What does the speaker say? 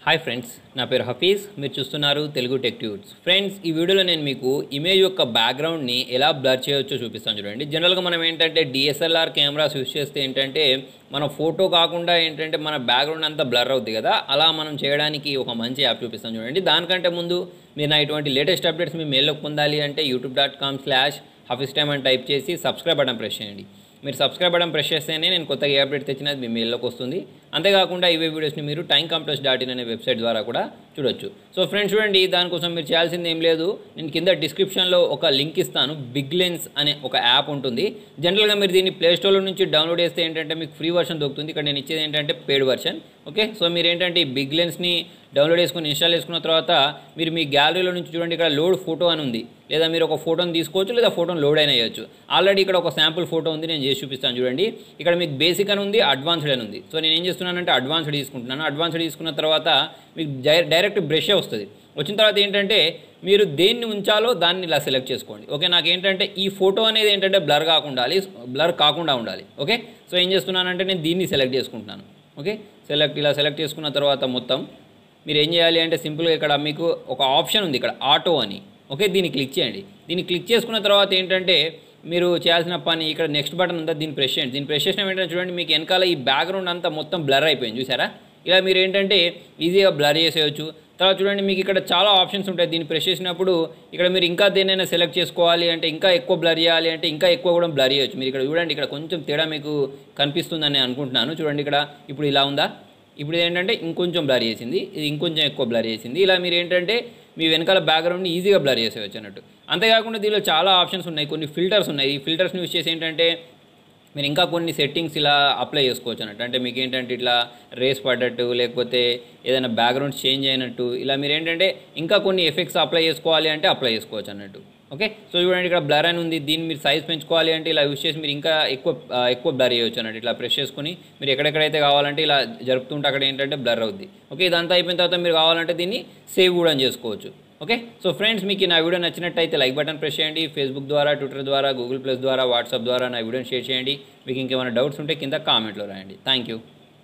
Hi friends, నా పేరు హఫీజ్. మీరు చూస్తున్నారు తెలుగు టెక్ ట్యూట్స్. ఫ్రెండ్స్, ఈ వీడియోలో నేను మీకు ఇమేజ్ యొక్క బ్యాక్గ్రౌండ్ని ఎలా బ్లర్ చేయవచ్చో చూపిస్తాను. చూడండి, జనరల్గా మనం ఏంటంటే డిఎస్ఎల్ఆర్ కెమెరాస్ యూస్ చేస్తే ఏంటంటే మన ఫోటో కాకుండా ఏంటంటే మన బ్యాక్గ్రౌండ్ అంతా బ్లర్ అవుతుంది కదా. అలా మనం చేయడానికి ఒక మంచి యాప్ చూపిస్తాను. చూడండి, దానికంటే ముందు మీరు నా ఇటువంటి లేటెస్ట్ అప్డేట్స్ మీ మెయిల్లోకి పొందాలి అంటే youtube.com/hafiztime అని టైప్ చేసి సబ్స్క్రైబ్ బటన్ ప్రెస్ చేయండి. మీరు సబ్స్క్రైబ్ బటన్ ప్రెస్ చేస్తేనే నేను కొత్తగా ఏ అప్డేట్ తెచ్చినది మీ మెయిల్లోకి వస్తుంది. అంతేకాకుండా ఇవే వీడియోస్ని మీరు timecompress.in అనే వెబ్సైట్ ద్వారా కూడా చూడొచ్చు. సో ఫ్రెండ్స్, చూడండి, దానికోసం మీరు చేయాల్సింది ఏం లేదు. నేను కింద డిస్క్రిప్షన్లో ఒక లింక్ ఇస్తాను. బిగ్ లెన్స్ అనే ఒక యాప్ ఉంటుంది. జనరల్గా మీరు దీన్ని ప్లేస్టోర్లో నుంచి డౌన్లోడ్ చేస్తే ఏంటంటే మీకు ఫ్రీ వర్షన్ దొరుకుతుంది. ఇక్కడ నేను ఇచ్చేది ఏంటంటే పెయిడ్ వర్షన్. ఓకే, సో మీరు ఏంటంటే ఈ బిగ్ లెన్స్ని డౌన్లోడ్ చేసుకుని ఇన్స్టాల్ చేసుకున్న తర్వాత మీరు మీ గ్యాలరీలో నుంచి చూడండి, ఇక్కడ లోడ్ ఫోటో అని ఉంది. లేదా మీరు ఒక ఫోటోని తీసుకోవచ్చు, లేదా ఫోటోని లోడ్ అయినా చేయొచ్చు. ఆల్రెడీ ఇక్కడ ఒక శాంపుల్ ఫోటో ఉంది, నేను చేసి చూపిస్తాను. చూడండి, ఇక్కడ మీకు బేసిక్ అని ఉంది, అడ్వాన్స్డ్ అని ఉంది. సో నేను ఏం చేస్తున్నానంటే అడ్వాన్స్డ్ తీసుకుంటున్నాను. అడ్వాన్స్డ్ తీసుకున్న తర్వాత మీకు డైరెక్ట్ బ్రషే వస్తుంది. వచ్చిన తర్వాత ఏంటంటే మీరు దేన్ని ఉంచాలో దాన్ని ఇలా సెలెక్ట్ చేసుకోండి. ఓకే, నాకు ఏంటంటే ఈ ఫోటో అనేది ఏంటంటే బ్లర్ కాకుండా ఉండాలి. ఓకే, సో ఏం చేస్తున్నానంటే నేను దీన్ని సెలెక్ట్ చేసుకుంటున్నాను. ఓకే, ఇలా సెలెక్ట్ చేసుకున్న తర్వాత మొత్తం మీరు ఏం చేయాలి అంటే సింపుల్గా ఇక్కడ మీకు ఒక ఆప్షన్ ఉంది, ఇక్కడ ఆటో అని. ఓకే, దీన్ని క్లిక్ చేయండి. దీన్ని క్లిక్ చేసుకున్న తర్వాత ఏంటంటే మీరు చేయాల్సిన పని ఇక్కడ నెక్స్ట్ బటన్ ఉందా, దీన్ని ప్రెస్ చేయండి. దీన్ని ప్రెస్ చేసిన వెంటనే చూడండి మీకు వెనకాల ఈ బ్యాక్గ్రౌండ్ అంతా మొత్తం బ్లర్ అయిపోయింది. చూసారా? ఇలా మీరు ఏంటంటే ఈజీగా బ్లర్ చేసేయచ్చు. తర్వాత చూడండి, మీకు ఇక్కడ చాలా ఆప్షన్స్ ఉంటాయి. దీన్ని ప్రెస్ చేసినప్పుడు ఇక్కడ మీరు ఇంకా దేనైనా సెలెక్ట్ చేసుకోవాలి అంటే, ఇంకా ఎక్కువ బ్లర్ చేయాలి అంటే ఇంకా ఎక్కువ కూడా బ్లర్ చేయొచ్చు. మీరు ఇక్కడ చూడండి, ఇక్కడ కొంచెం తేడా మీకు కనిపిస్తుందని అనుకుంటున్నాను. చూడండి, ఇక్కడ ఇప్పుడు ఇలా ఉందా. ఇప్పుడు ఏంటంటే ఇంకొంచెం బ్లర్ చేసింది, ఇది ఇంకొంచెం ఎక్కువ బ్లర్ చేసింది. ఇలా మీరు ఏంటంటే మీ వెనకాల బ్యాక్గ్రౌండ్ని ఈజీగా బ్లర్ చేసేవచ్చు అన్నట్టు. అంతేకాకుండా దీనిలో చాలా ఆప్షన్స్ ఉన్నాయి, కొన్ని ఫిల్టర్స్ ఉన్నాయి. ఈ ఫిల్టర్స్ని యూస్ చేసి ఏంటంటే మీరు ఇంకా కొన్ని సెట్టింగ్స్ ఇలా అప్లై చేసుకోవచ్చు అన్నట్టు. అంటే మీకు ఏంటంటే ఇట్లా రేస్ పడ్డట్టు, లేకపోతే ఏదైనా బ్యాక్గ్రౌండ్ చేంజ్ అయినట్టు, ఇలా మీరు ఏంటంటే ఇంకా కొన్ని ఎఫెక్ట్స్ అప్లై చేసుకోవాలి అంటే అప్లై చేసుకోవచ్చు అన్నట్టు. ఓకే, సో చూడండి, ఇక్కడ బ్లర్ అని ఉంది. దీన్ని మీరు సైజ్ పెంచుకోవాలి అంటే ఇలా యూస్ చేసి మీరు ఇంకా ఎక్కువ బ్లర్ చేయవచ్చు అన్నట్టు. ఇట్లా ప్రెస్ చేసుకుని మీరు ఎక్కడెక్కడైతే కావాలంటే ఇలా జరుపుతుంటే అక్కడ ఏంటంటే బ్లర్ అవుద్ది. ఓకే, ఇదంతా అయిపోయిన తర్వాత మీరు కావాలంటే దీన్ని సేవ్ కూడా చేసుకోవచ్చు. ఓకే, సో ఫ్రెండ్స్, మీకు నా వీడియో నచ్చినట్టయితే లైక్ బటన్ ప్రెస్ చేయండి. ఫేస్బుక్ ద్వారా, ట్విట్టర్ ద్వారా, గూగుల్ ప్లస్ ద్వారా, వాట్సాప్ ద్వారా నా వీడియోని షేర్ చేయండి. మీకు ఇంకేమైనా డౌట్స్ ఉంటే కింద కామెంట్లో రాయండి. Thank you.